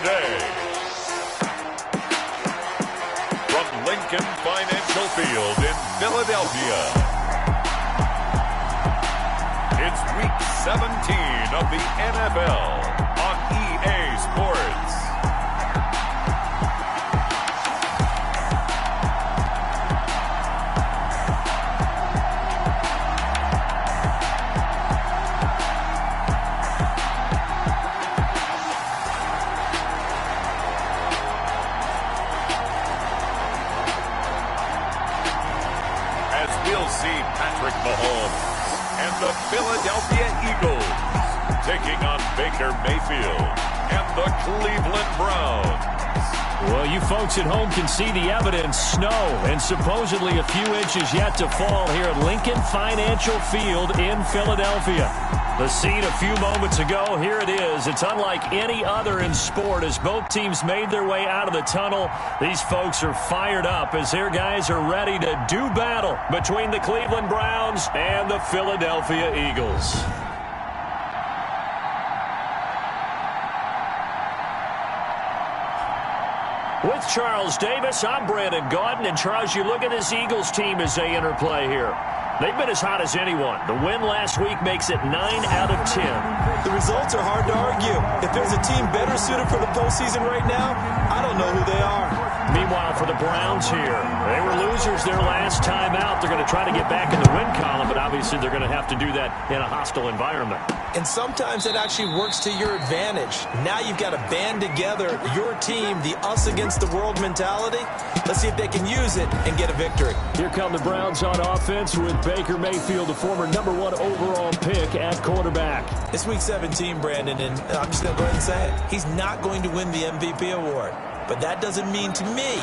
today. From Lincoln Financial Field in Philadelphia, it's Week 17 of the NFL on EA Sports. Mahomes and the Philadelphia Eagles taking on Baker Mayfield and the Cleveland Browns. Well, you folks at home can see the evidence. Snow and supposedly a few inches yet to fall here at Lincoln Financial Field in Philadelphia. The scene a few moments ago, here it is. It's unlike any other in sport as both teams made their way out of the tunnel. These folks are fired up as their guys are ready to do battle between the Cleveland Browns and the Philadelphia Eagles. With Charles Davis, I'm Brandon Gaudin. And Charles, you look at this Eagles team as they interplay here. They've been as hot as anyone. The win last week makes it 9 out of 10. The results are hard to argue. If there's a team better suited for the postseason right now, I don't know who they are. Meanwhile, for the Browns here, they were losers their last time out. They're going to try to get back in the win column, but obviously they're going to have to do that in a hostile environment. And sometimes it actually works to your advantage. Now you've got to band together your team, the us against the world mentality. Let's see if they can use it and get a victory. Here come the Browns on offense with Baker Mayfield, the former #1 overall pick at quarterback. It's Week 17, Brandon, and I'm just going to go ahead and say it. He's not going to win the MVP award. But that doesn't mean to me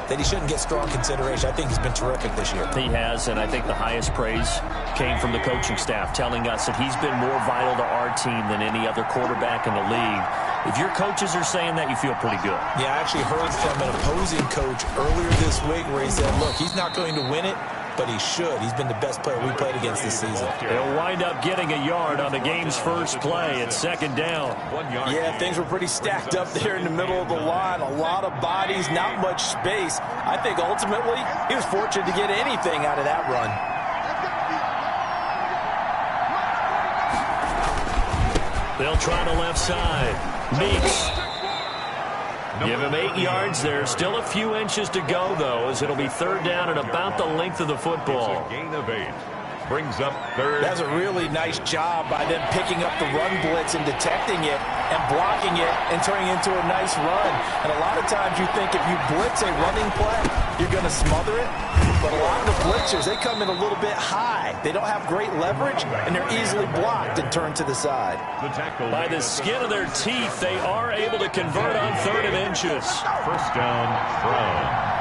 that he shouldn't get strong consideration. I think he's been terrific this year. He has, and I think the highest praise came from the coaching staff, telling us that he's been more vital to our team than any other quarterback in the league. If your coaches are saying that, you feel pretty good. Yeah, I actually heard from an opposing coach earlier this week where he said, look, he's not going to win it, but he should. He's been the best player we played against this season. He'll wind up getting a yard on the game's first play. It's second down. Yeah, things were pretty stacked up there in the middle of the line. A lot of bodies, not much space. I think ultimately he was fortunate to get anything out of that run. They'll try the left side. Meeks. Give him 8 yards there. Still a few inches to go, though, as it'll be third down and about the length of the football. It's a gain of 8. Brings up third. That's a really nice job by them picking up the run blitz and detecting it and blocking it and turning it into a nice run. And a lot of times you think if you blitz a running play, you're going to smother it. But a lot of the blitzers, they come in a little bit high. They don't have great leverage, and they're easily blocked and turned to the side. By the skin of their teeth, they are able to convert on 3rd and inches. First down, Browns.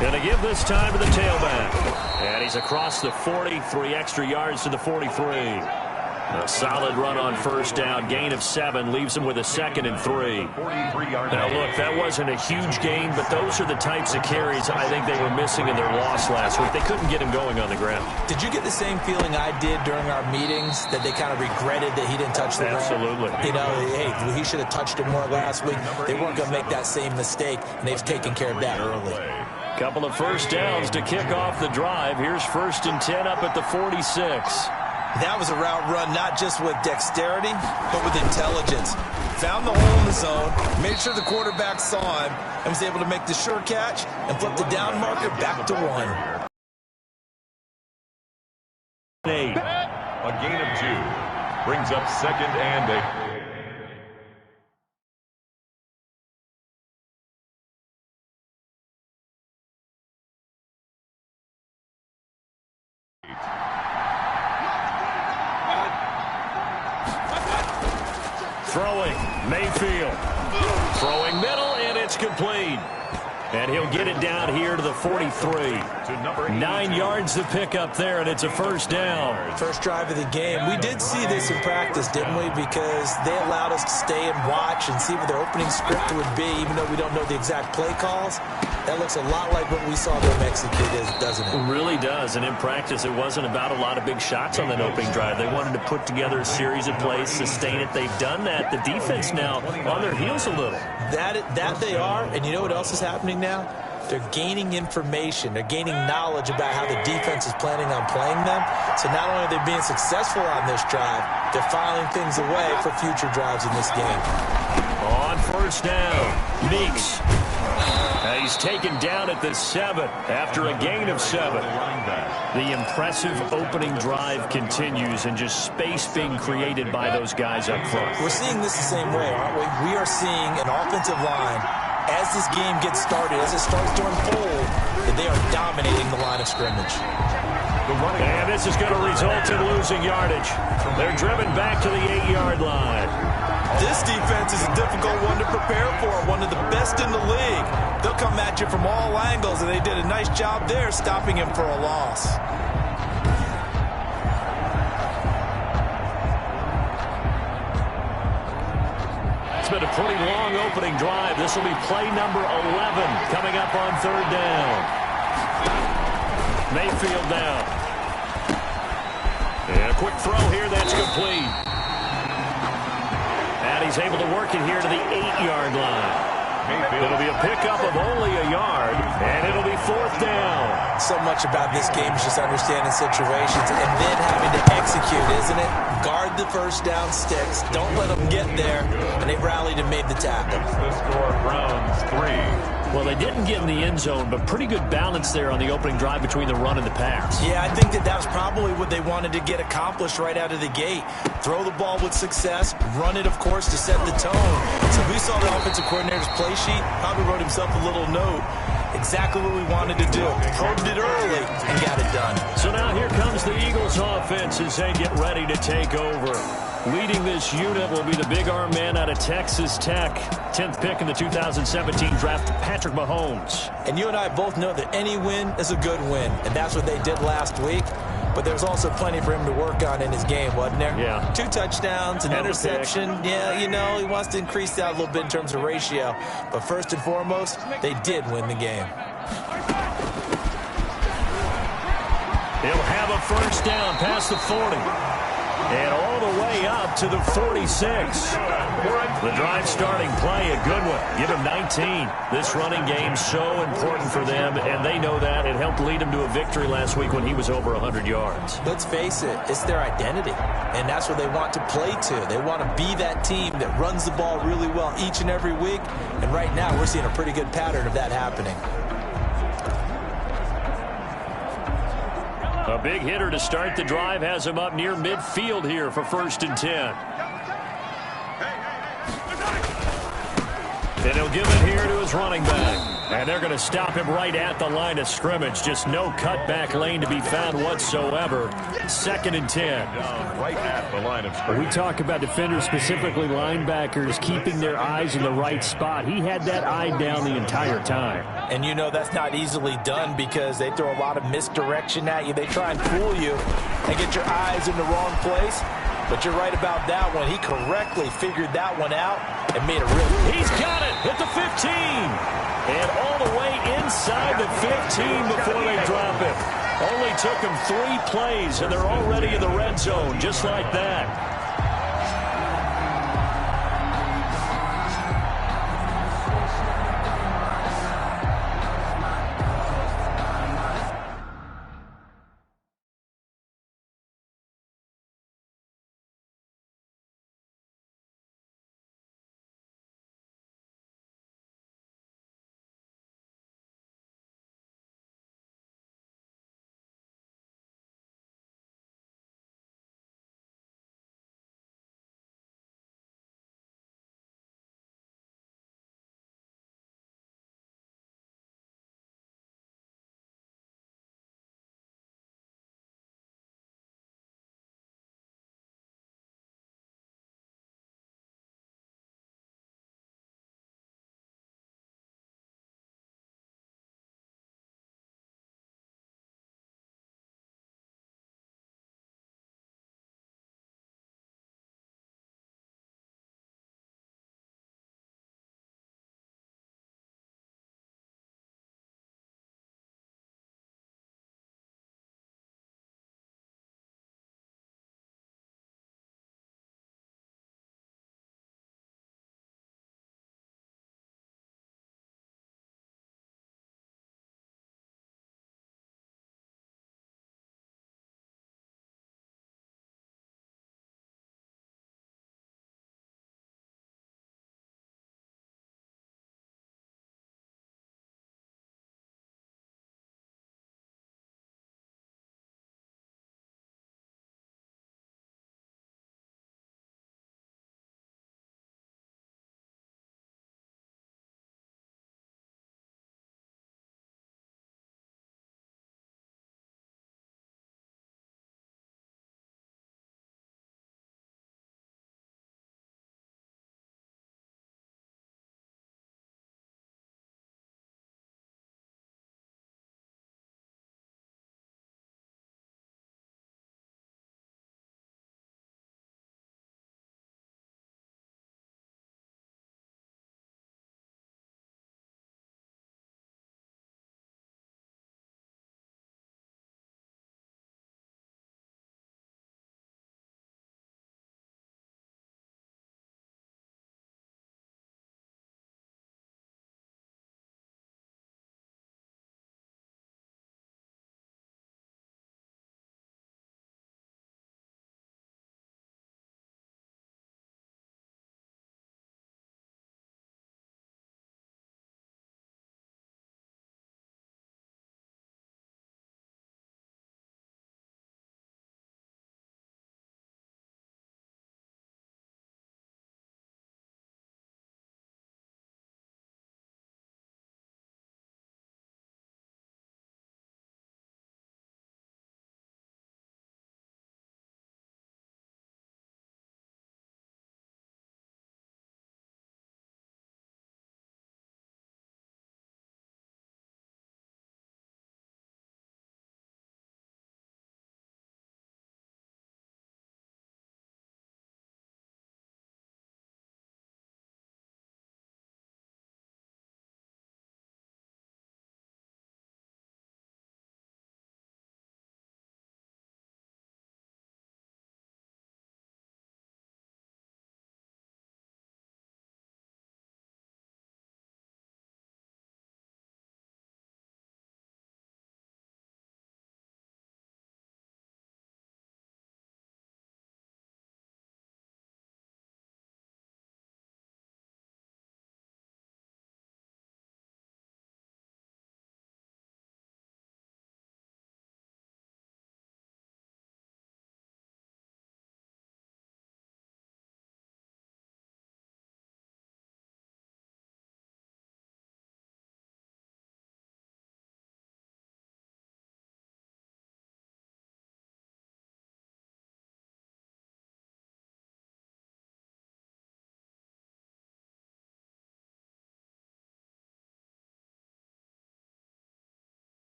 Going to give this time to the tailback. And he's across the 40, 3 extra yards to the 43. A solid run on first down, gain of 7, leaves him with a 2nd and 3. Now, look, that wasn't a huge gain, but those are the types of carries I think they were missing in their loss last week. They couldn't get him going on the ground. Did you get the same feeling I did during our meetings, that they kind of regretted that he didn't touch the ball? Absolutely. You know, hey, he should have touched it more last week. They weren't going to make that same mistake, and they've taken care of that early. Couple of first downs to kick off the drive. Here's 1st and 10 up at the 46. That was a route run not just with dexterity, but with intelligence. Found the hole in the zone, made sure the quarterback saw him, and was able to make the sure catch and flip the down marker back to 1. A gain of 2. Brings up 2nd and 8. Throwing, Mayfield. Throwing middle, and it's complete. And he'll get it down here to the 43. 9 yards to pick up there, and it's a first down. First drive of the game. We did see this in practice, didn't we? Because they allowed us to stay and watch and see what their opening script would be, even though we don't know the exact play calls. That looks a lot like what we saw them execute, doesn't it? It really does. And in practice, it wasn't about a lot of big shots on that opening drive. They wanted to put together a series of plays, sustain it. They've done that. The defense now on their heels a little. That they are, and you know what else is happening now? They're gaining information. They're gaining knowledge about how the defense is planning on playing them. So not only are they being successful on this drive, they're filing things away for future drives in this game. On first down, Meeks. He's taken down at the 7 after a gain of 7. The impressive opening drive continues, and just space being created by those guys up front. We're seeing this the same way, aren't we? We are seeing an offensive line, as this game gets started, as it starts to unfold, that they are dominating the line of scrimmage. And this is going to result in losing yardage. They're driven back to the 8-yard line. This defense is a difficult one to prepare for, one of the best in the league. They'll come at you from all angles, and they did a nice job there stopping him for a loss. It's been a pretty long opening drive. This will be play number 11 coming up on third down. Mayfield down. And a quick throw here. That's complete. And he's able to work it here to the 8-yard line. It'll be a pickup of only a yard, and it'll be fourth down. So much about this game is just understanding situations and then having to execute, isn't it? Guard the first down sticks. Don't let them get there. And they rallied and made the tackle. The score, Browns 3. Well, they didn't get in the end zone, but pretty good balance there on the opening drive between the run and the pass. Yeah, I think that was probably what they wanted to get accomplished right out of the gate. Throw the ball with success, run it, of course, to set the tone. So we saw the offensive coordinator's play sheet, probably wrote himself a little note. Exactly what we wanted to do. Probed it early and got it done. So now here comes the Eagles offense as they get ready to take over. Leading this unit will be the big arm man out of Texas Tech. 10th pick in the 2017 draft, Patrick Mahomes. And you and I both know that any win is a good win, and that's what they did last week. But there's also plenty for him to work on in his game, wasn't there? Yeah. 2 touchdowns, an interception. Yeah, you know, he wants to increase that a little bit in terms of ratio. But first and foremost, they did win the game. He'll have a first down past the 40. And all the way up to the 46. The drive starting play, a good one. Give him 19. This running game so important for them, and they know that. It helped lead him to a victory last week when he was over 100 yards. Let's face it, it's their identity, and that's what they want to play to. They want to be that team that runs the ball really well each and every week, and right now we're seeing a pretty good pattern of that happening. A big hitter to start the drive has him up near midfield here for 1st and 10. And he'll give it here to his running back. And they're going to stop him right at the line of scrimmage. Just no cutback lane to be found whatsoever. 2nd and 10. Right at the line of scrimmage. We talk about defenders, specifically linebackers, keeping their eyes in the right spot. He had that eye down the entire time. And you know that's not easily done because they throw a lot of misdirection at you. They try and fool you and get your eyes in the wrong place. But you're right about that one. He correctly figured that one out and made a real... He's got it at the 15. And all the way inside the 15 before they drop it. Only took him 3 plays, and they're already in the red zone just like that.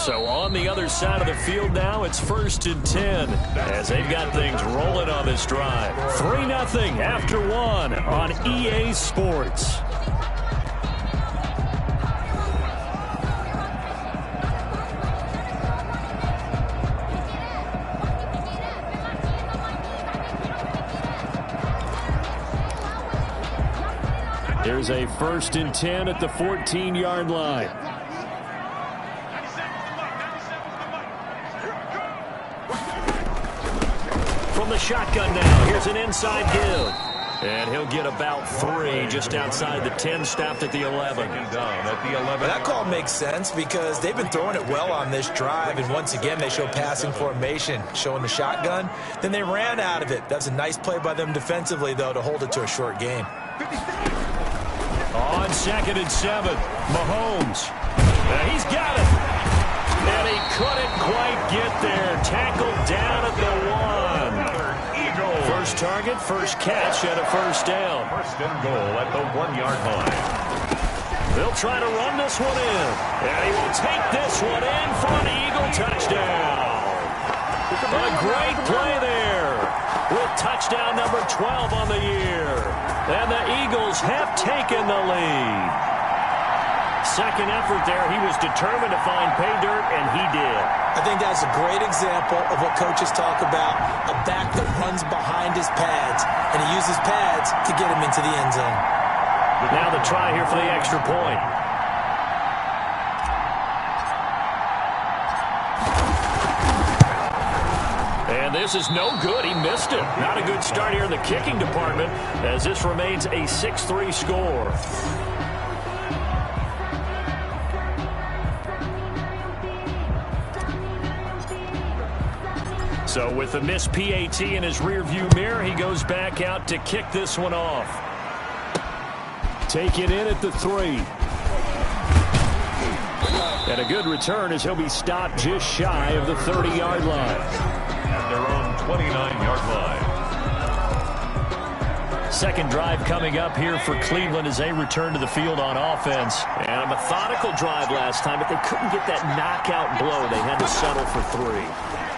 So on the other side of the field now, it's 1st and 10 as they've got things rolling on this drive. 3-0 after 1 on EA Sports. Here's a 1st and 10 at the 14-yard line. From the shotgun now, here's an inside give. And he'll get about 3 just outside the 10, stopped at the 11. That call makes sense because they've been throwing it well on this drive, and once again they show passing formation, showing the shotgun. Then they ran out of it. That's a nice play by them defensively, though, to hold it to a short gain. On 2nd and 7, Mahomes. He's got it. And he couldn't quite get there. Tackled down at the 1. First target, first catch, and a 1st down. 1st and goal at the 1-yard line. They'll try to run this one in. And he will take this one in for an Eagle touchdown. A great play there with touchdown number 12 on the year. And the Eagles have taken the lead. Second effort there. He was determined to find pay dirt, and he did. I think that's a great example of what coaches talk about, a back that runs behind his pads, and he uses pads to get him into the end zone. Now the try here for the extra point. And this is no good. He missed it. Not a good start here in the kicking department as this remains a 6-3 score. So with the missed PAT in his rearview mirror, he goes back out to kick this one off. Take it in at the 3. And a good return as he'll be stopped just shy of the 30-yard line. At their own 29-yard line. Second drive coming up here for Cleveland as they return to the field on offense. And a methodical drive last time, but they couldn't get that knockout blow. They had to settle for 3.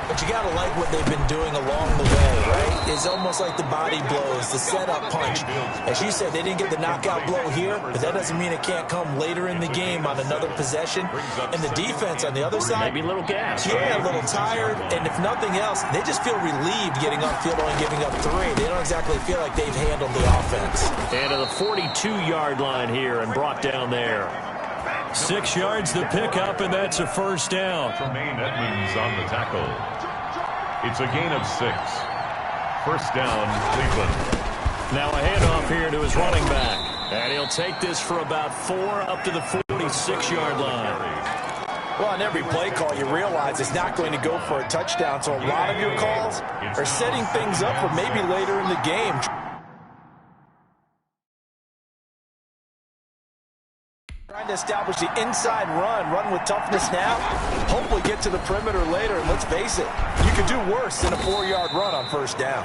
But you got to like what they've been doing along the way, right? It's almost like the body blows, the setup punch. As you said, they didn't get the knockout blow here, but that doesn't mean it can't come later in the game on another possession. And the defense on the other side, maybe a little gas. Yeah, a little tired. And if nothing else, they just feel relieved getting upfield only giving up 3. They don't exactly feel like they've handled the offense. And to the 42-yard line here and brought down there. 6 yards the pickup, and that's a 1st down. Tremaine Edmonds on the tackle. It's a gain of 6. 1st down, Cleveland. Now a handoff here to his running back. And he'll take this for about 4 up to the 46-yard line. Well, on every play call, you realize it's not going to go for a touchdown. So a lot of your calls are setting things up for maybe later in the game. Trying to establish the inside run with toughness now. Hopefully get to the perimeter later, and let's face it, you could do worse than a 4-yard run on 1st down.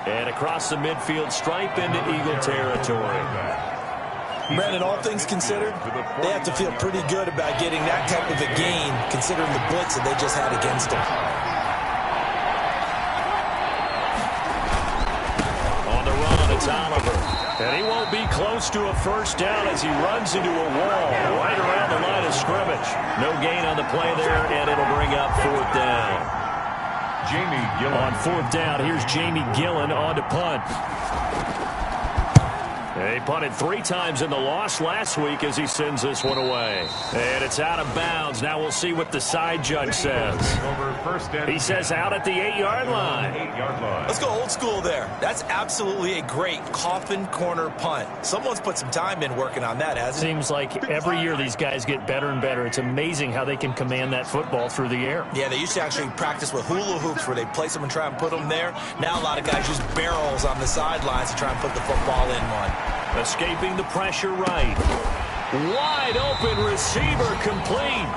And across the midfield stripe into Eagle territory. Brandon, all things considered, they have to feel pretty good about getting that type of a gain, considering the blitz that they just had against them. On the run, it's Oliver. And he won't be close to a 1st down as he runs into a wall right around the line of scrimmage. No gain on the play there, and it'll bring up 4th down. Jamie Gillen. On 4th down, here's Jamie Gillen on to punt. He punted 3 times in the loss last week as he sends this one away. And it's out of bounds. Now we'll see what the side judge says. He says out at the 8-yard line. Let's go old school there. That's absolutely a great coffin corner punt. Someone's put some time in working on that, hasn't it? Seems like every year these guys get better and better. It's amazing how they can command that football through the air. Yeah, they used to actually practice with hula hoops where they place them and try and put them there. Now a lot of guys use barrels on the sidelines to try and put the football in one. Escaping the pressure right. Wide open receiver complete.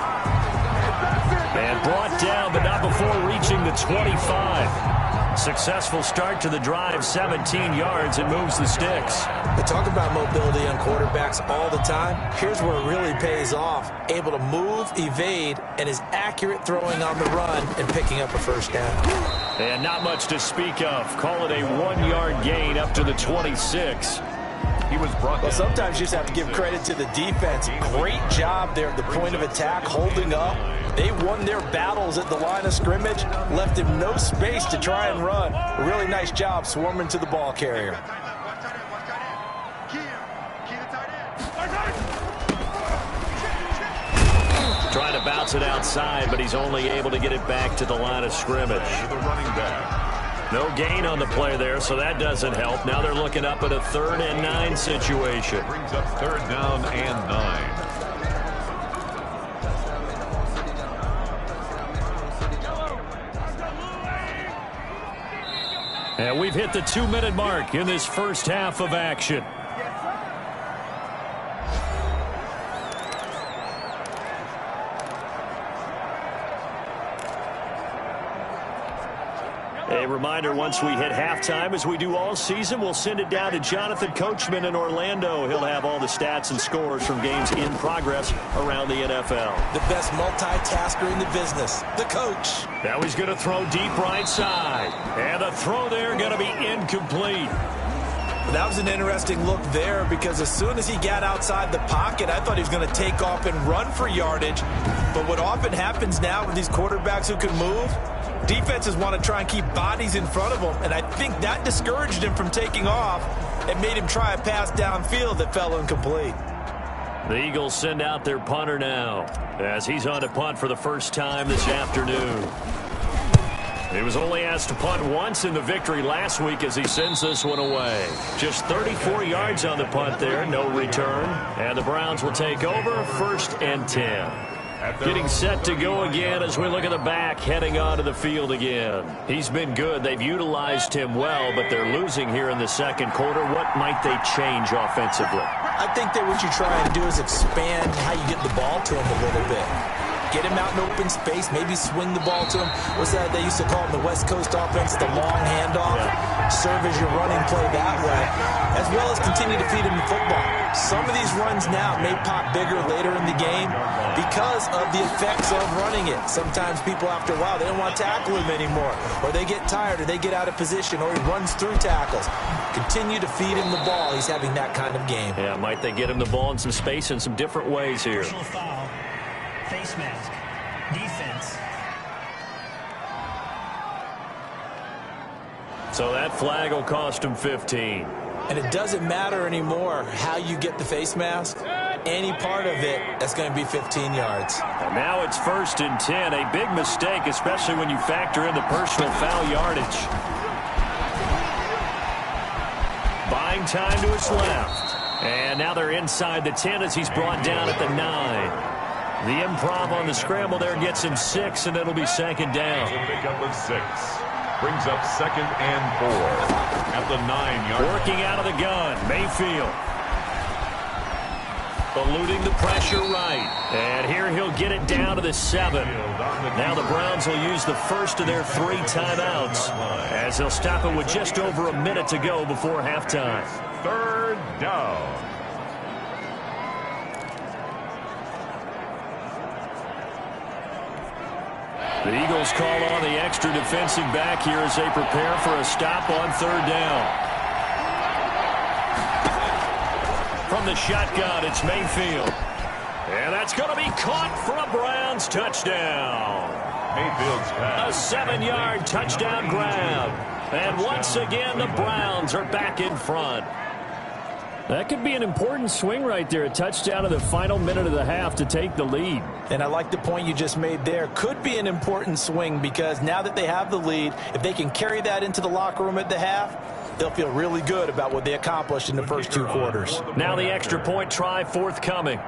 And brought down, but not before reaching the 25. Successful start to the drive, 17 yards, and moves the sticks. We talk about mobility on quarterbacks all the time. Here's where it really pays off. Able to move, evade, and is accurate throwing on the run and picking up a first down. And not much to speak of. Call it a 1-yard gain up to the 26. He was brought well, sometimes you just have to give credit to the defense. Great job there at the point of attack, holding up. They won their battles at the line of scrimmage, left him no space to try and run. A really nice job swarming to the ball carrier. Trying to bounce it outside, but he's only able to get it back to the line of scrimmage. The running back. No gain on the play there, so that doesn't help. Now they're looking up at a 3rd and 9 situation. Brings up 3rd down and 9. And we've hit the 2-minute mark in this first half of action. A reminder, once we hit halftime, as we do all season, we'll send it down to Jonathan Coachman in Orlando. He'll have all the stats and scores from games in progress around the NFL. The best multitasker in the business, the coach. Now he's going to throw deep right side. And the throw there going to be incomplete. That was an interesting look there because as soon as he got outside the pocket, I thought he was going to take off and run for yardage. But what often happens now with these quarterbacks who can move, defenses want to try and keep bodies in front of them, and I think that discouraged him from taking off and made him try a pass downfield that fell incomplete. The Eagles send out their punter now as he's on to punt for the first time this afternoon. He was only asked to punt once in the victory last week as he sends this one away. Just 34 yards on the punt there, no return. And the Browns will take over, 1st and 10. Getting set to go again as we look at the back, heading onto the field again. He's been good. They've utilized him well, but they're losing here in the second quarter. What might they change offensively? I think that what you try and do is expand how you get the ball to him a little bit. Get him out in open space, maybe swing the ball to him. What's that they used to call in the West Coast offense, the long handoff? Yeah. Serve as your running play that way, as well as continue to feed him the football. Some of these runs now may pop bigger later in the game because of the effects of running it. Sometimes people, after a while, they don't want to tackle him anymore, or they get tired, or they get out of position, or he runs through tackles. Continue to feed him the ball. He's having that kind of game. Yeah, might they get him the ball in some space in some different ways here. Personal foul. Face mask. Defense. So that flag will cost him 15. And it doesn't matter anymore how you get the face mask. Any part of it, that's going to be 15 yards. And now it's 1st and 10. A big mistake, especially when you factor in the personal foul yardage. Buying time to his left. And now they're inside the 10 as he's brought down at the 9. The improv on the scramble there gets him 6, and it'll be 2nd down. Pick up of 6. Brings up 2nd and 4 at the 9-yard. Working out of the gun, Mayfield. Eluding the pressure right. And here he'll get it down to the 7. Now the Browns will use the first of their 3 timeouts as they'll stop it with just over a minute to go before halftime. 3rd down. The Eagles call on the extra defensive back here as they prepare for a stop on 3rd down. From the shotgun, it's Mayfield. And that's going to be caught for a Browns touchdown. Mayfield's pass. A 7-yard touchdown grab. And once again, the Browns are back in front. That could be an important swing right there. A touchdown in the final minute of the half to take the lead. And I like the point you just made there. Could be an important swing because now that they have the lead, if they can carry that into the locker room at the half, they'll feel really good about what they accomplished in the first 2 quarters. Now the extra point try forthcoming.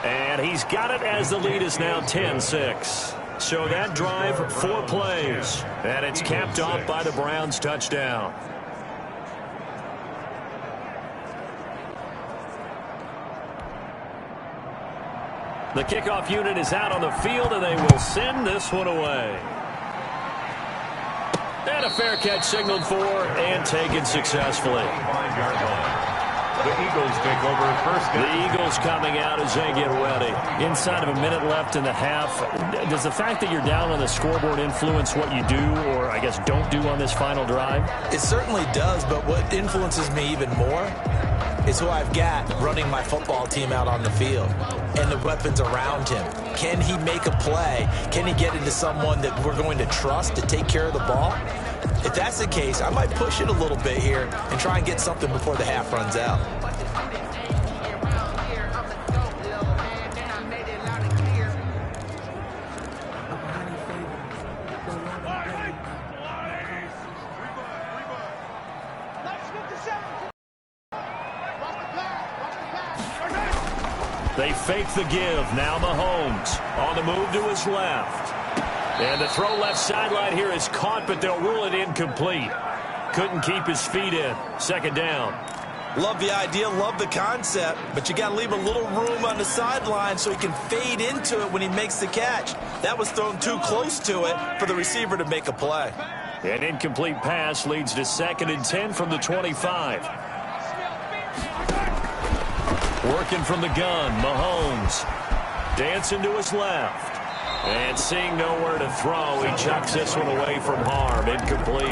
And he's got it as the lead is now 10-6. So that drive, 4 plays. And it's capped off by the Browns touchdown. The kickoff unit is out on the field, and they will send this one away. And a fair catch signaled for and taken successfully. The Eagles take over first down. The Eagles coming out as they get ready. Inside of a minute left in the half, does the fact that you're down on the scoreboard influence what you do or, I guess, don't do on this final drive? It certainly does, but what influences me even more is who I've got running my football team out on the field and the weapons around him. Can he make a play? Can he get into someone that we're going to trust to take care of the ball? If that's the case, I might push it a little bit here and try and get something before the half runs out. They fake the give. Now Mahomes on the move to his left. And the throw left sideline here is caught, but they'll rule it incomplete. Couldn't keep his feet in. Second down. Love the idea, love the concept, but you got to leave a little room on the sideline so he can fade into it when he makes the catch. That was thrown too close to it for the receiver to make a play. An incomplete pass leads to 2nd and 10 from the 25. Working from the gun, Mahomes dancing to his left. And seeing nowhere to throw, he chucks this one away from harm. Incomplete.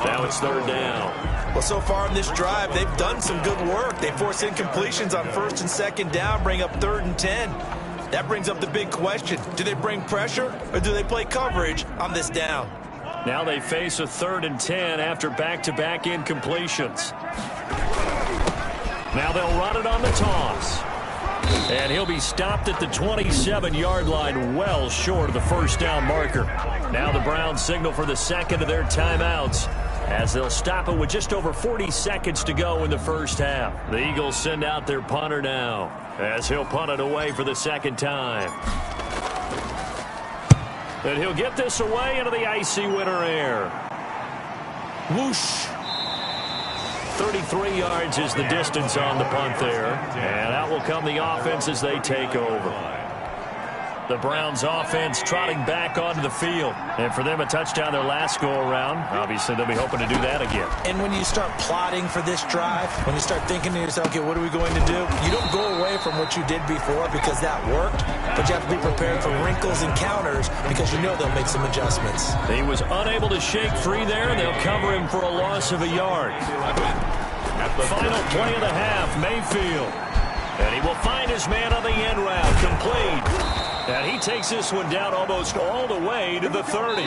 Now it's 3rd down. Well, so far in this drive, they've done some good work. They force incompletions on 1st and 2nd down, bring up 3rd and 10. That brings up the big question. Do they bring pressure or do they play coverage on this down? Now they face a 3rd and 10 after back-to-back incompletions. Now they'll run it on the toss. And he'll be stopped at the 27-yard line, well short of the 1st down marker. Now the Browns signal for the 2nd of their timeouts as they'll stop it with just over 40 seconds to go in the 1st half. The Eagles send out their punter now as he'll punt it away for the 2nd time. And he'll get this away into the icy winter air. Whoosh. 33 yards is the distance on the punt there. And out will come the offense as they take over. The Browns offense trotting back onto the field. And for them, a touchdown their last go-around. Obviously, they'll be hoping to do that again. And when you start plotting for this drive, when you start thinking to yourself, okay, what are we going to do? You don't go away from what you did before because that worked. But you have to be prepared for wrinkles and counters because you know they'll make some adjustments. He was unable to shake free there, and they'll cover him for a loss of a yard. Final play of the half, Mayfield. And he will find his man on the end route, complete. And he takes this one down almost all the way to the 30.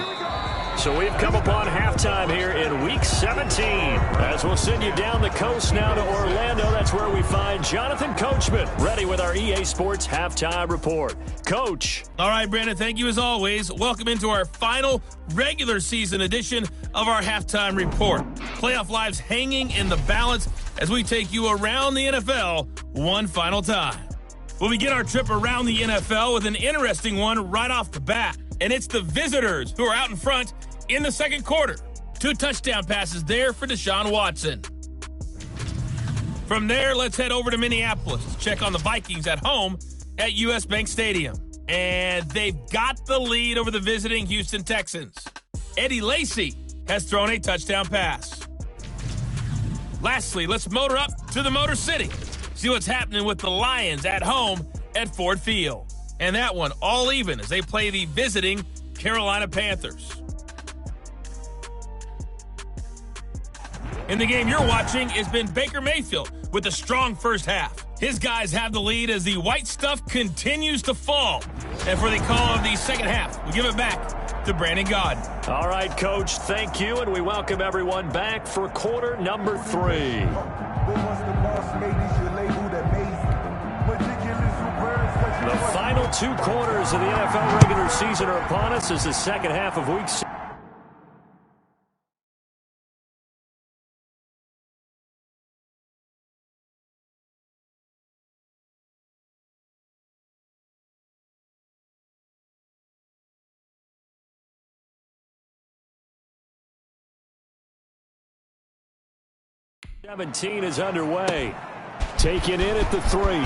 So we've come upon halftime here in Week 17. As we'll send you down the coast now to Orlando. That's where we find Jonathan Coachman ready with our EA Sports Halftime Report. Coach. All right, Brandon, thank you as always. Welcome into our final regular season edition of our Halftime Report. Playoff lives hanging in the balance as we take you around the NFL one final time. We'll begin our trip around the NFL with an interesting one right off the bat. And it's the visitors who are out in front in the second quarter. 2 touchdown passes there for Deshaun Watson. From there, let's head over to Minneapolis to check on the Vikings at home at US Bank Stadium. And they've got the lead over the visiting Houston Texans. Eddie Lacy has thrown a touchdown pass. Lastly, let's motor up to the Motor City. See what's happening with the Lions at home at Ford Field. And that one all even as they play the visiting Carolina Panthers. In the game you're watching has been Baker Mayfield with a strong first half. His guys have the lead as the white stuff continues to fall. And for the call of the second half, we give it back to Brandon Gaudin. All right, Coach, thank you, and we welcome everyone back for quarter number 3. The final 2 quarters of the NFL regular season are upon us as the second half of Week 6. '17 is underway. Taken in at the 3.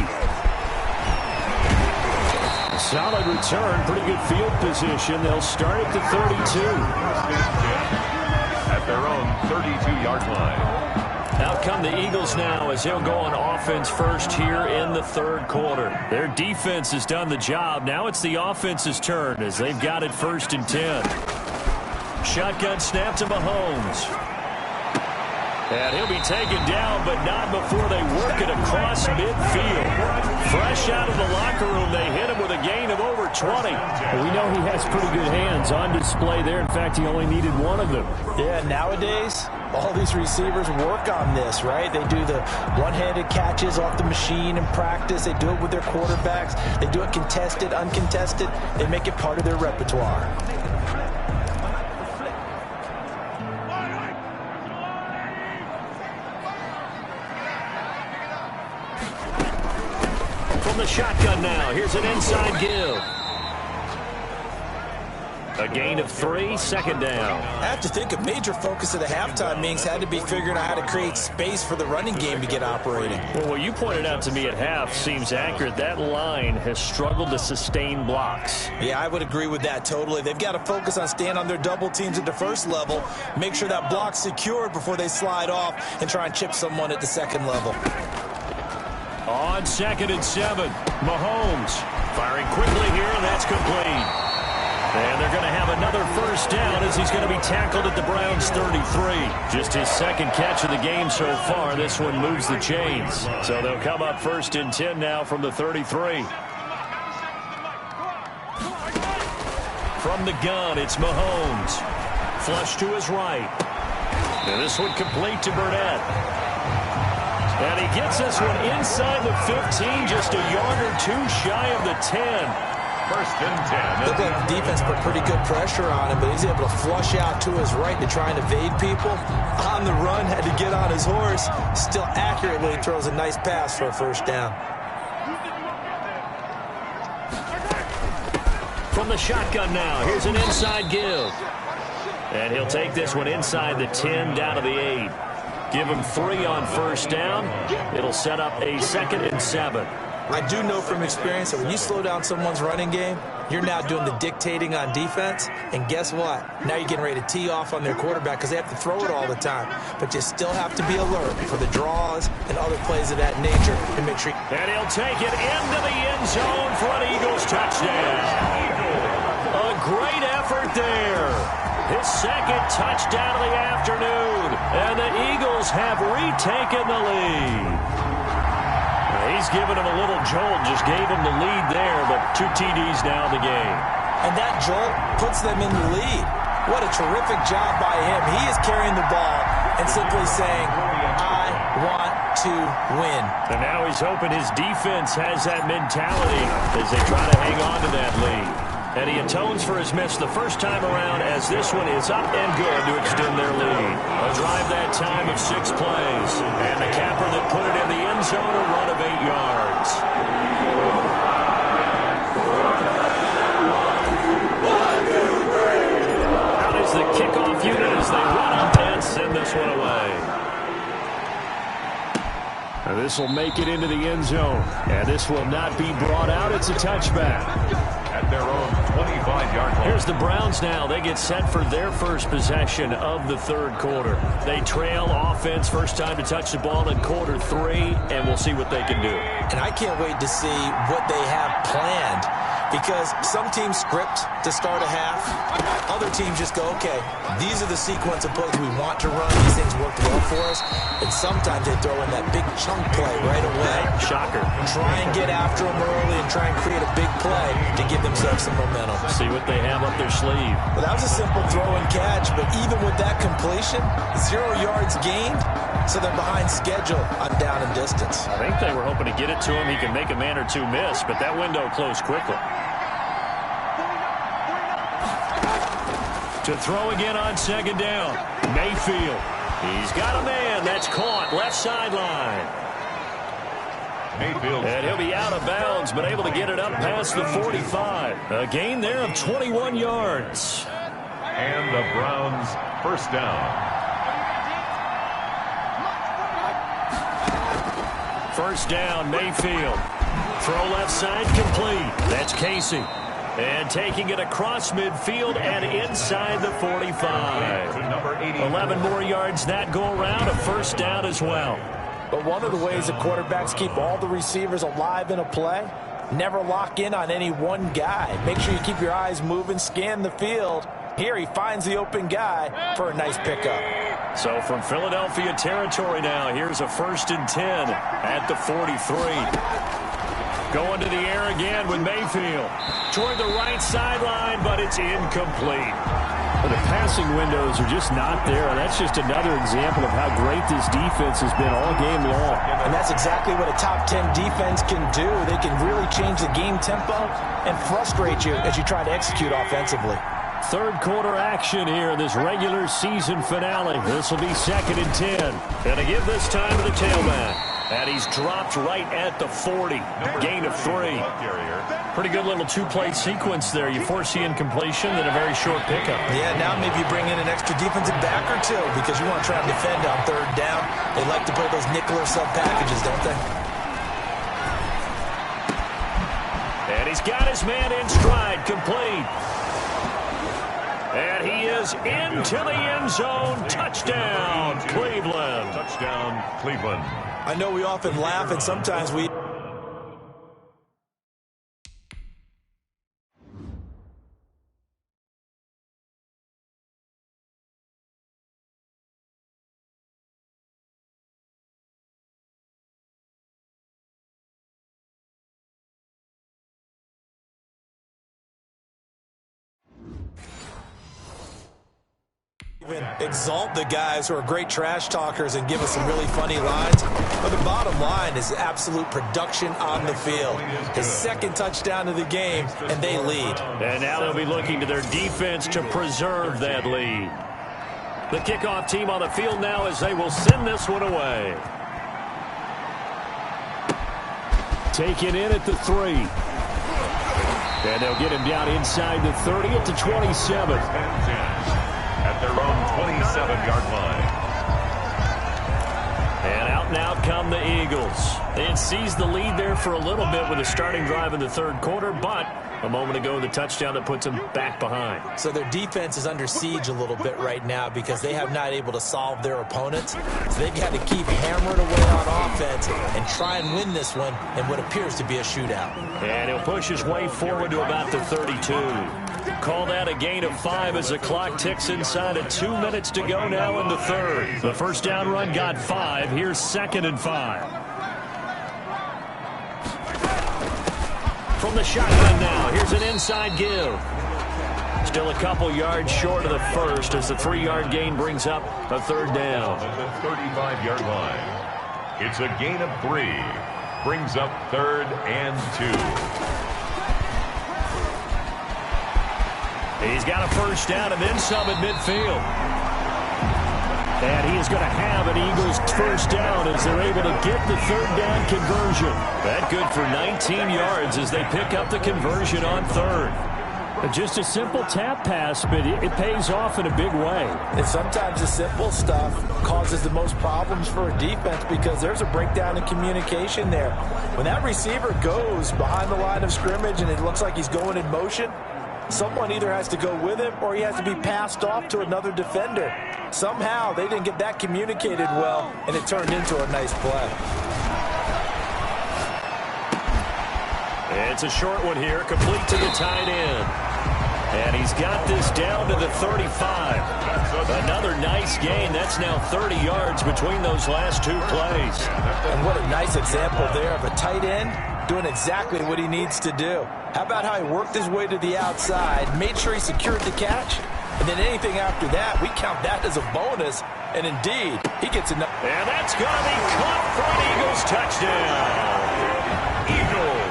Solid return, pretty good field position. They'll start at the 32. At their own 32-yard line. Out come the Eagles now as they'll go on offense first here in the third quarter. Their defense has done the job. Now it's the offense's turn as they've got it 1st and 10. Shotgun snap to Mahomes. And he'll be taken down, but not before they work it across midfield. Fresh out of the locker room, they hit him with a gain of over 20. Well, we know he has pretty good hands on display there. In fact, he only needed one of them. Yeah, nowadays, all these receivers work on this, right? They do the one-handed catches off the machine in practice. They do it with their quarterbacks. They do it contested, uncontested. They make it part of their repertoire. From the shotgun now, here's an inside give. A gain of 3, 2nd down. I have to think a major focus of the halftime meetings had to be figuring out how to create space for the running game to get operating. Well, what you pointed out to me at half seems accurate. That line has struggled to sustain blocks. Yeah, I would agree with that totally. They've got to focus on staying on their double teams at the first level, make sure that block's secured before they slide off and try and chip someone at the second level. On 2nd and 7, Mahomes firing quickly here, and that's complete. And they're going to have another 1st down as he's going to be tackled at the Browns' 33. Just his 2nd catch of the game so far. This one moves the chains. So they'll come up 1st and 10 now from the 33. From the gun, it's Mahomes. Flush to his right. And this one complete to Burnett. And he gets this one inside the 15, just a yard or 2 shy of the 10. 1st and 10. Looked like the defense put pretty good pressure on him, but he's able to flush out to his right to try and evade people. On the run, had to get on his horse. Still accurately throws a nice pass for a 1st down. From the shotgun now, here's an inside give. And he'll take this one inside the 10 down to the 8. Give him 3 on 1st down. It'll set up a 2nd and 7. I do know from experience that when you slow down someone's running game, you're now doing the dictating on defense. And guess what? Now you're getting ready to tee off on their quarterback because they have to throw it all the time. But you still have to be alert for the draws and other plays of that nature to make sure. And he'll take it into the end zone for an Eagles touchdown. A great effort there. His 2nd touchdown of the afternoon. And the Eagles have retaken the lead. He's given him a little jolt, just gave him the lead there, but 2 TDs now in the game. And that jolt puts them in the lead. What a terrific job by him. He is carrying the ball and simply saying, I want to win. And now he's hoping his defense has that mentality as they try to hang on to that lead. And he atones for his miss the 1st time around as this one is up and good to extend their lead. A drive that time of 6 plays. And the capper that put it in the end zone, a run of 8 yards. Out is the kickoff unit as they run up and send this one away. And this will make it into the end zone. And this will not be brought out. It's a touchback. At their own 25-yard line. Here's the Browns now. They get set for their 1st possession of the 3rd quarter. They trail offense, 1st time to touch the ball in quarter 3, and we'll see what they can do. And I can't wait to see what they have planned because some teams script to start a half. Other teams just go, okay, these are the sequence of plays we want to run. These things worked well for us. And sometimes they throw in that big chunk play right away. Shocker. Try and get after them early and try and create a big play to give themselves some momentum. See what they have up their sleeve. Well, that was a simple throw and catch, but even with that completion, 0 yards gained, so they're behind schedule on down and distance. I think they were hoping to get it to him. He can make a man or 2 miss, but that window closed quickly. To throw again on 2nd down. Mayfield. He's got a man. That's caught. Left sideline. Mayfield. And he'll be out of bounds, but able to get it up past the 45. A gain there of 21 yards. And the Browns 1st down. 1st down, Mayfield. Throw left side complete. That's Casey. And taking it across midfield and inside the 45. 11 more yards that go around. A first down as well. But one of the ways that quarterbacks keep all the receivers alive in a play, never lock in on any one guy. Make sure you keep your eyes moving, scan the field. Here he finds the open guy for a nice pickup. So from Philadelphia territory now, here's a 1st and 10 at the 43. Going to the air again with Mayfield. Toward the right sideline, but it's incomplete. The passing windows are just not there, and that's just another example of how great this defense has been all game long. And that's exactly what a top 10 defense can do. They can really change the game tempo and frustrate you as you try to execute offensively. Third quarter action here in this regular season finale. This will be 2nd and 10. And to give this time to the tailback. And he's dropped right at the 40. Gain of 3. Pretty good little two-play sequence there. You foresee incompletion and a very short pickup. Yeah, now maybe you bring in an extra defensive back or two because you want to try and defend on 3rd down. They like to play those nickel or sub packages, don't they? And he's got his man in stride, complete. And he is into the end zone. Touchdown, Cleveland. Touchdown, Cleveland. I know we often laugh and sometimes we... exalt the guys who are great trash talkers and give us some really funny lines. But the bottom line is absolute production on the field. His 2nd touchdown of the game, and they lead. And now they'll be looking to their defense to preserve that lead. The kickoff team on the field now as they will send this one away. Taken in at the 3. And they'll get him down inside the 30 at the 27. At their own 27-yard line. And out and out come the Eagles. They had seized the lead there for a little bit with a starting drive in the 3rd quarter, but a moment ago the touchdown that puts them back behind. So their defense is under siege a little bit right now because they have not able to solve their opponents. So they've got to keep hammering away on offense and try and win this one in what appears to be a shootout. And he'll push his way forward to about the 32. Call that a gain of 5 as the clock ticks inside of 2 minutes to go now in the 3rd. The first down run got 5. Here's 2nd and 5. From the shotgun now, here's an inside give. Still a couple yards short of the first as the 3-yard gain brings up a 3rd down. At the 35-yard line. It's a gain of 3. Brings up 3rd and 2. He's got a first down and then some at midfield. And he is going to have an Eagles first down as they're able to get the 3rd down conversion. That good for 19 yards as they pick up the conversion on 3rd. Just a simple tap pass, but it pays off in a big way. And sometimes the simple stuff causes the most problems for a defense because there's a breakdown in communication there. When that receiver goes behind the line of scrimmage and it looks like he's going in motion, someone either has to go with him or he has to be passed off to another defender. Somehow they didn't get that communicated well, and it turned into a nice play. It's a short one here, complete to the tight end. And he's got this down to the 35. Another nice gain. That's now 30 yards between those last 2 plays. And what a nice example there of a tight end doing exactly what he needs to do. How about how he worked his way to the outside, made sure he secured the catch, and then anything after that, we count that as a bonus. And indeed, he gets enough. And that's going to be caught for an Eagles touchdown. Eagles.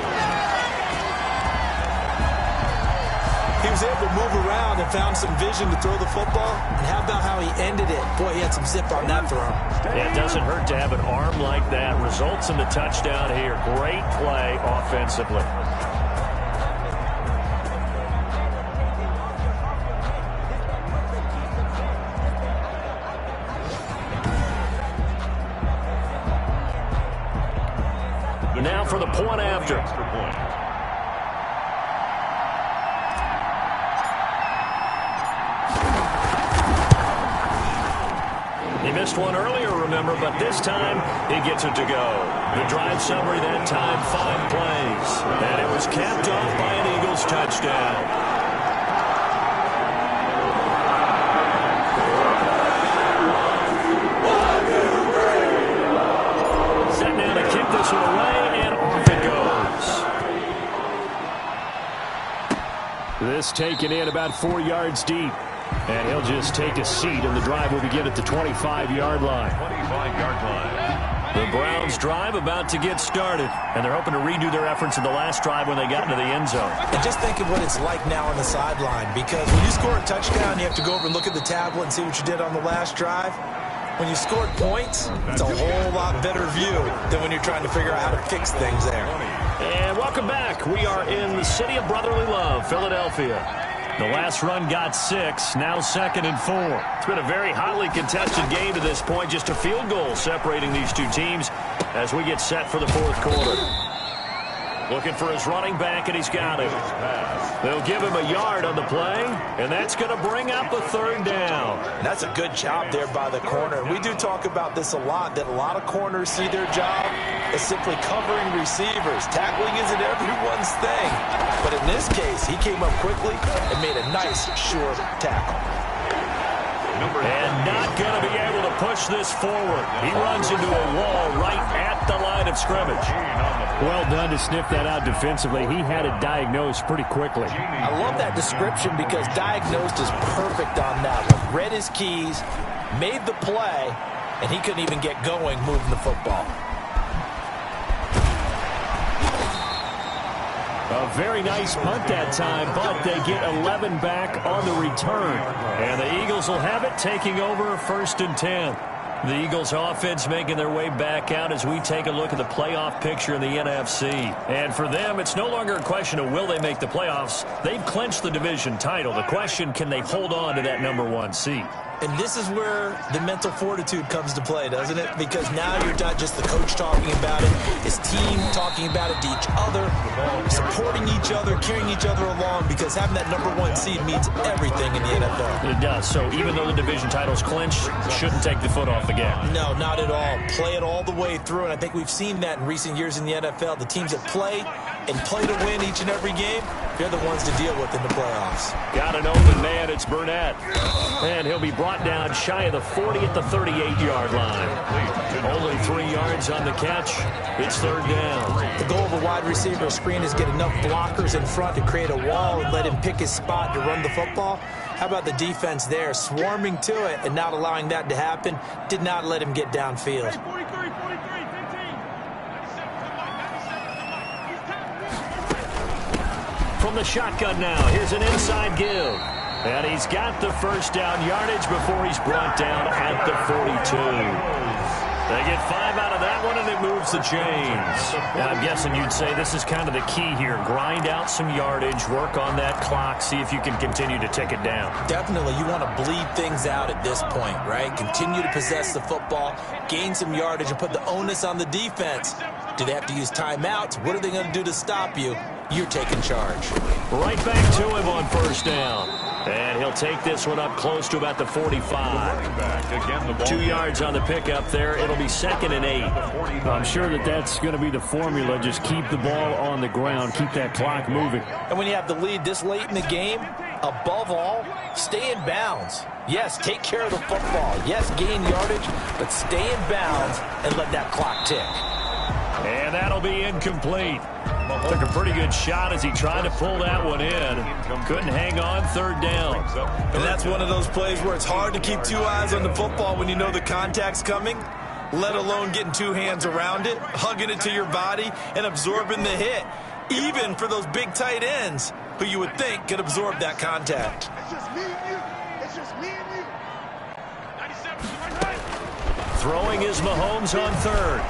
He was able to move around and found some vision to throw the football. And how about how he ended it? Boy, he had some zip on that throw. Yeah, it doesn't hurt to have an arm like that. Results in the touchdown here. Great play offensively. Now for the point after. Extra point. He missed one earlier, remember, but this time he gets it to go. The drive summary that time, 5 plays. And it was capped off by an Eagles touchdown. Set now to kick this one away, and off it goes. This taken in about 4 yards deep. And he'll just take a seat, and the drive will begin at the 25-yard line. 25-yard line. The Browns drive about to get started, and they're hoping to redo their efforts in the last drive when they got into the end zone. And just think of what it's like now on the sideline, because when you score a touchdown, you have to go over and look at the tablet and see what you did on the last drive. When you scored points, it's a whole lot better view than when you're trying to figure out how to fix things there. And welcome back. We are in the city of brotherly love, Philadelphia. The last run got 6, now 2nd and 4. It's been a very hotly contested game to this point. Just a field goal separating these two teams as we get set for the 4th quarter. Looking for his running back, and he's got him. They'll give him a yard on the play, and that's going to bring up a 3rd down. And that's a good job there by the corner. We do talk about this a lot, that a lot of corners see their job as simply covering receivers. Tackling isn't everyone's thing. But in this case, he came up quickly and made a nice, sure tackle. And not going to be able to push this forward. He runs into a wall right at the line of scrimmage. Well done to sniff that out defensively. He had it diagnosed pretty quickly. I love that description because diagnosed is perfect on that one. Read his keys, made the play, and he couldn't even get going moving the football. A very nice punt that time, but they get 11 back on the return. And the Eagles will have it, taking over 1st and 10. The Eagles offense making their way back out as we take a look at the playoff picture in the NFC. And for them, it's no longer a question of will they make the playoffs. They've clinched the division title. The question, can they hold on to that #1 seed? And this is where the mental fortitude comes to play, doesn't it? Because now you're not just the coach talking about it, his team talking about it to each other, supporting each other, carrying each other along, because having that #1 seed means everything in the NFL. It does. So even though the division title's clinched, shouldn't take the foot off the gas. No, not at all. Play it all the way through, and I think we've seen that in recent years in the NFL. The teams that play and play to win each and every game, they're the ones to deal with in the playoffs. Got an open man. It's Burnett. And he'll be brought down shy of the 40 at the 38-yard line. Only 3 yards on the catch. It's 3rd down. The goal of a wide receiver screen is get enough blockers in front to create a wall and let him pick his spot to run the football. How about the defense there, swarming to it and not allowing that to happen? Did not let him get downfield. From the shotgun now, here's an inside give. And he's got the 1st down yardage before he's brought down at the 42. They get 5 out of that one, and it moves the chains. Now, I'm guessing you'd say this is kind of the key here. Grind out some yardage, work on that clock, see if you can continue to tick it down. Definitely, you want to bleed things out at this point, right? Continue to possess the football, gain some yardage, and put the onus on the defense. Do they have to use timeouts? What are they going to do to stop you? You're taking charge. Right back to him on 1st down. And he'll take this one up close to about the 45. 2 yards on the pickup there. It'll be 2nd and 8. I'm sure that's going to be the formula. Just keep the ball on the ground. Keep that clock moving. And when you have the lead this late in the game, above all, stay in bounds. Yes, take care of the football. Yes, gain yardage, but stay in bounds and let that clock tick. And that'll be incomplete. Took a pretty good shot as he tried to pull that one in. Couldn't hang on, 3rd down. And that's one of those plays where it's hard to keep 2 eyes on the football when you know the contact's coming, let alone getting 2 hands around it, hugging it to your body, and absorbing the hit, even for those big tight ends who you would think could absorb that contact. It's just me and you. It's just me and you. Throwing is Mahomes on 3rd.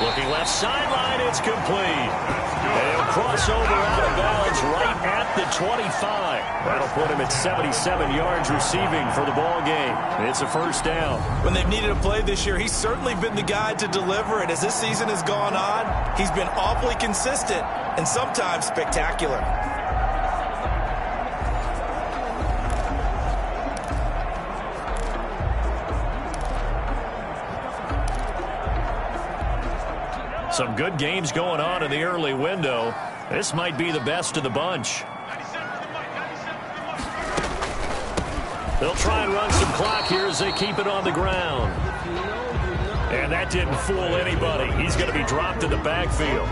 Looking left sideline, it's complete. And he'll cross over out of bounds right at the 25. That'll put him at 77 yards receiving for the ball game. It's a first down. When they've needed a play this year, he's certainly been the guy to deliver. And as this season has gone on, he's been awfully consistent and sometimes spectacular. Some good games going on in the early window. This might be the best of the bunch. They'll try and run some clock here as they keep it on the ground. And that didn't fool anybody. He's going to be dropped in the backfield.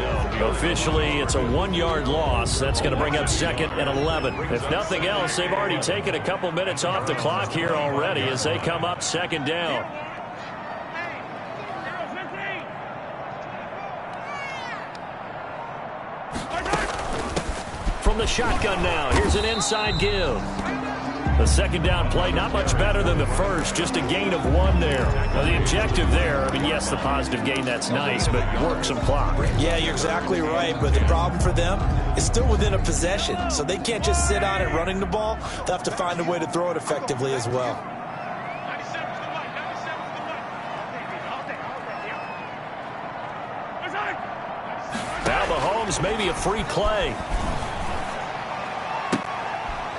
Officially, it's a 1-yard loss. That's going to bring up 2nd and 11. If nothing else, they've already taken a couple minutes off the clock here already as they come up 2nd down. From the shotgun now, here's an inside give. The 2nd down play, not much better than the first, just a gain of 1 there. Now the objective there, I mean, yes, the positive gain, that's nice, but work some clock. Yeah, you're exactly right, but the problem for them is still within a possession, so they can't just sit on it running the ball. They'll have to find a way to throw it effectively as well. Now Mahomes, maybe a free play.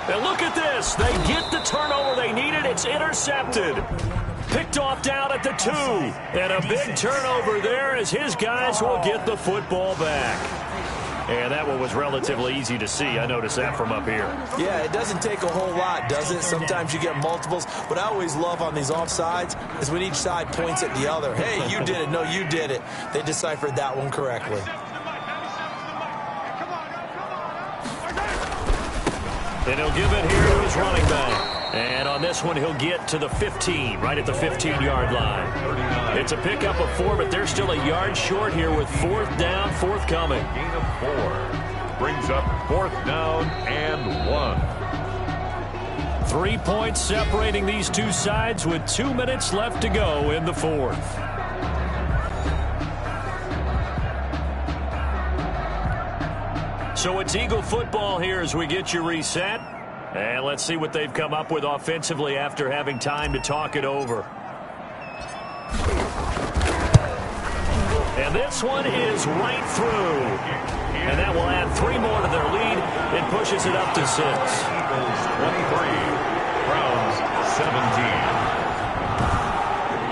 And look at this. They get the turnover they needed. It's intercepted. Picked off down at the 2. And a big turnover there as his guys will get the football back. And that one was relatively easy to see. I noticed that from up here. Yeah, it doesn't take a whole lot, does it? Sometimes you get multiples. What I always love on these offsides is when each side points at the other. Hey, you did it. No, you did it. They deciphered that one correctly. And he'll give it here to his running back. And on this one, he'll get to the 15, right at the 15-yard line. It's a pickup of 4, but they're still a yard short here with 4th down, forthcoming. Gain of 4 brings up 4th down and 1. 3 points separating these two sides with 2 minutes left to go in the 4th. So it's Eagle football here as we get you reset. And let's see what they've come up with offensively after having time to talk it over. And this one is right through. And that will add 3 more to their lead. It pushes it up to 6. Eagles 23, Browns 17.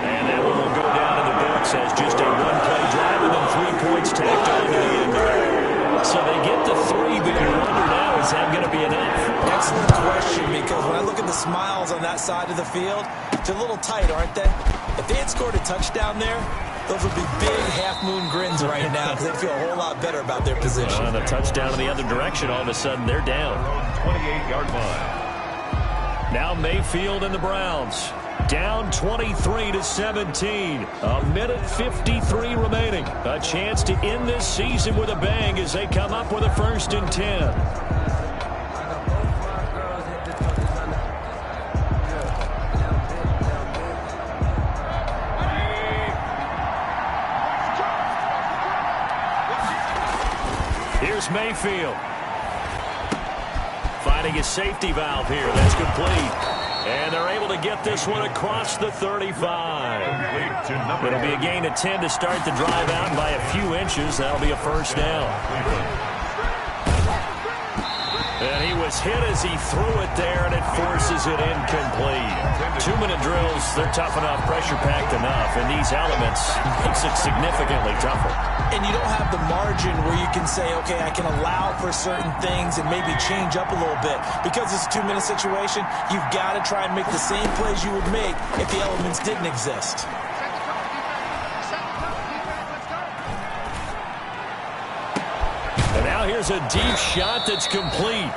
And that one will go down in the books as just a 1-play drive and then 3 points tacked on to the end of it. So they get the 3, but you wonder now, is that going to be enough? Excellent question, because when I look at the smiles on that side of the field, they're a little tight, aren't they? If they had scored a touchdown there, those would be big half-moon grins right now because they feel a whole lot better about their position. On a touchdown in the other direction, all of a sudden they're down. 28-yard line. Now Mayfield and the Browns. Down 23-17. A minute 53 remaining. A chance to end this season with a bang as they come up with a 1st and 10. Here's Mayfield. Finding his safety valve here. That's complete. And they're able to get this one across the 35. It'll be a gain of 10 to start the drive out by a few inches. That'll be a 1st down. And he was hit as he threw it there, and it forces it incomplete. 2-minute drills, they're tough enough, pressure-packed enough, and these elements makes it significantly tougher. And you don't have the margin where you can say, okay, I can allow for certain things and maybe change up a little bit. Because it's a 2-minute situation, you've got to try and make the same plays you would make if the elements didn't exist. And now here's a deep shot that's complete.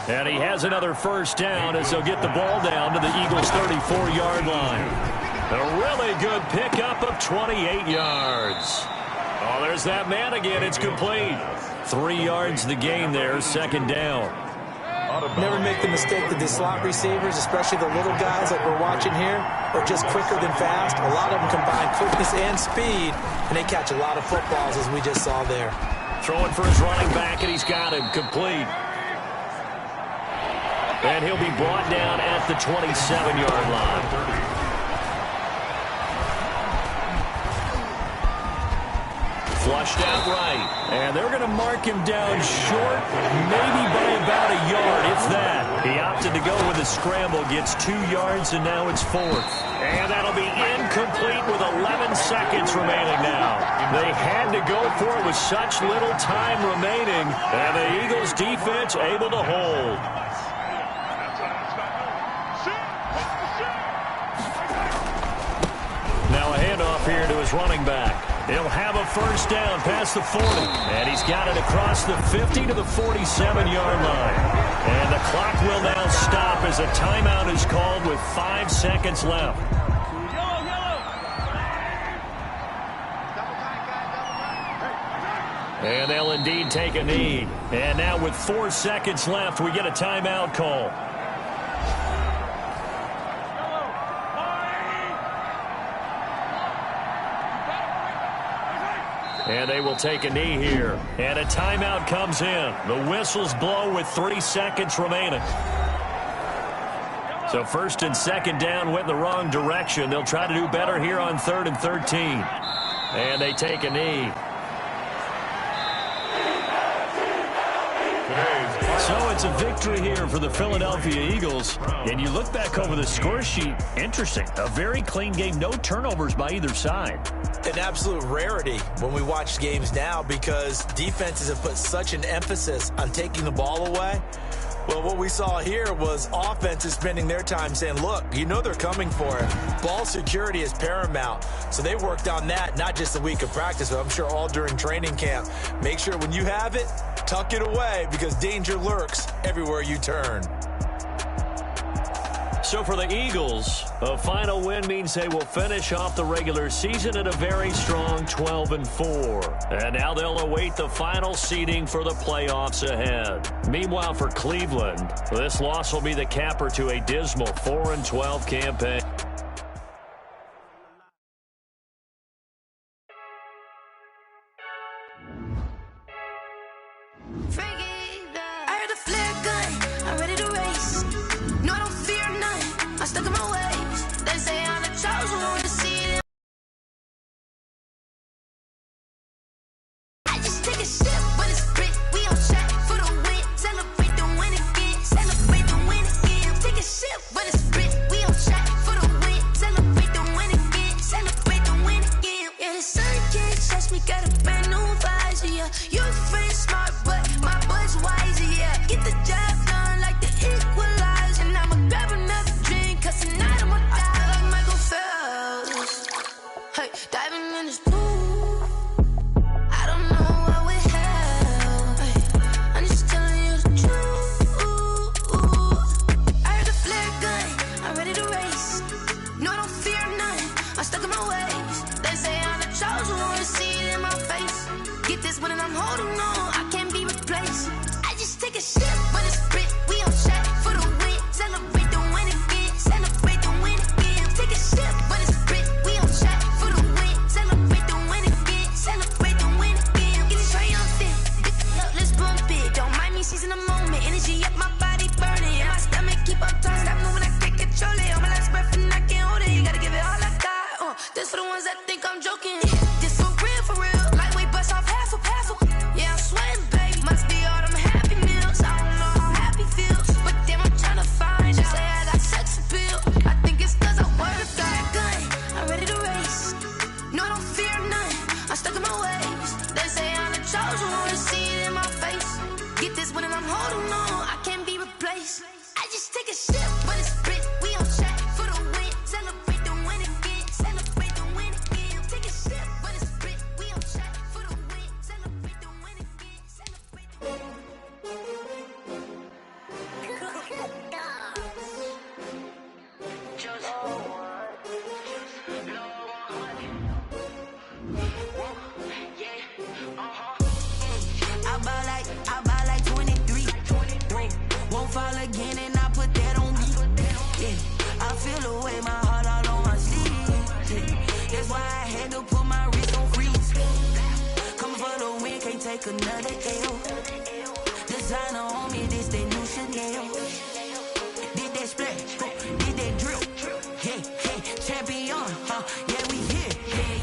And he has another 1st down as they'll get the ball down to the Eagles' 34-yard line. A really good pickup of 28 yards. Oh, there's that man again. It's complete. 3 yards the gain there, 2nd down. Never make the mistake that the slot receivers, especially the little guys like we're watching here, are just quicker than fast. A lot of them combine quickness and speed, and they catch a lot of footballs, as we just saw there. Throwing for his running back, and he's got him complete. And he'll be brought down at the 27-yard line. Flushed out right. And they're going to mark him down short, maybe by about a yard, if that. He opted to go with a scramble, gets 2 yards, and now it's 4th. And that'll be incomplete with 11 seconds remaining now. They had to go for it with such little time remaining, and the Eagles defense able to hold. Now a handoff here to his running back. He'll have a first down past the 40. And he's got it across the 50 to the 47-yard line. And the clock will now stop as a timeout is called with 5 seconds left. And they'll indeed take a knee. And now with 4 seconds left, we get a timeout call. And they will take a knee here. And a timeout comes in. The whistles blow with 3 seconds remaining. So 1st and 2nd down went in the wrong direction. They'll try to do better here on 3rd and 13. And they take a knee. So it's a victory here for the Philadelphia Eagles. And you look back over the score sheet, interesting. A very clean game, no turnovers by either side. An absolute rarity when we watch games now because defenses have put such an emphasis on taking the ball away. Well, what we saw here was offenses spending their time saying, look, you know they're coming for it. Ball security is paramount. So they worked on that, not just a week of practice, but I'm sure all during training camp. Make sure when you have it, tuck it away because danger lurks everywhere you turn. So for the Eagles, a final win means they will finish off the regular season at a very strong 12-4. And now they'll await the final seeding for the playoffs ahead. Meanwhile, for Cleveland, this loss will be the capper to a dismal 4-12 campaign. I buy like 23. Won't fall again and I put that on me. Yeah, I feel away, my heart all on my sleeve. Yeah, that's why I had to put my wrist on freeze. Coming for the win, can't take another L. Designer on me, this that new Chanel. Did that splash, did that drip. Yeah, champion, yeah, we here.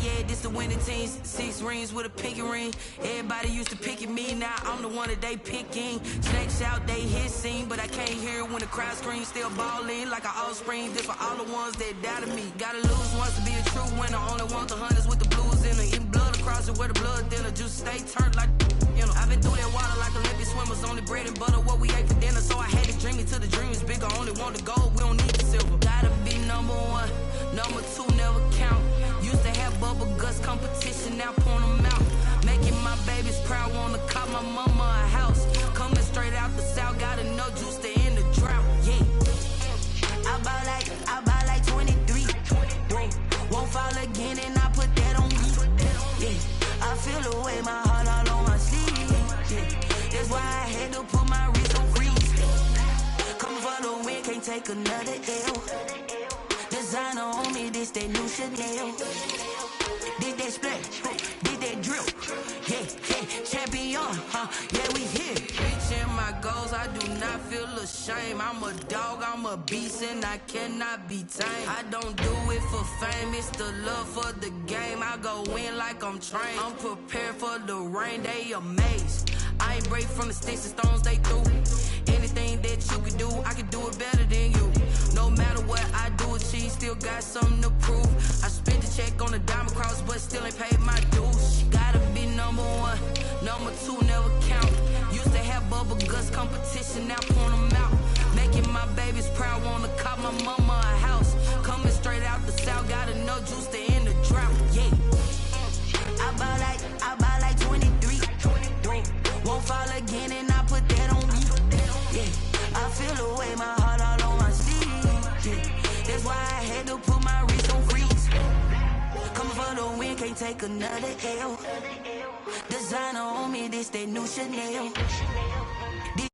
Yeah, this the winning team. 6 rings with a pinky ring. Everybody used to picking me, now I'm the one that they picking. Snakes out, they hissing, but I can't hear when the crowd screams. Still balling like an offspring. This for all the ones that doubted me. Gotta lose once to be a true winner. Only want the hunters with the blues in it. Eating blood across it where the blood thinner. Just stay turned like, you know. I've been through that water like Olympic swimmers. Only bread and butter, what we ate for dinner. So I had to dream it till the dream is bigger. Only want the gold, we don't need the silver. Gotta be number 1, number 2 never count. Used to have bubble guts competition, now point them out. Making my babies proud, wanna call my mama a house. Coming straight out the south, gotta know juice to end the drought. Yeah, I buy like 23. Whoa, won't fall again and I put that on me. Yeah, I feel away, my heart all on my sleeve. Yeah, that's why I had to put my wrist on freeze. Coming for the win, can't take another L. Designer on me, this that new Chanel. Did that splash, did that drip. Yeah, champion, yeah, we here. Reaching my goals, I do not feel ashamed. I'm a dog, I'm a beast, and I cannot be tamed. I don't do it for fame, it's the love for the game. I go in like I'm trained. I'm prepared for the rain, they amazed. I ain't break from the sticks and stones they threw. Anything that you can do, I can do it better than you. No matter what I do, achieve, still got something to prove. I spent the check on the diamond cross, but still ain't paid my dues. Gotta be number 1, number 2 never count. Used to have bubble guts competition, now point them out. Making my babies proud, wanna call my mama a house. Coming straight out the south, gotta know juice to end the drought. Yeah, I buy like 23. Won't fall again and I put that on me. Yeah, I feel away, my heart all on my sleeve. Yeah, that's why I had to put my wrist on freeze. Coming for the win, can't take another L. Designer on me, this that new Chanel. Did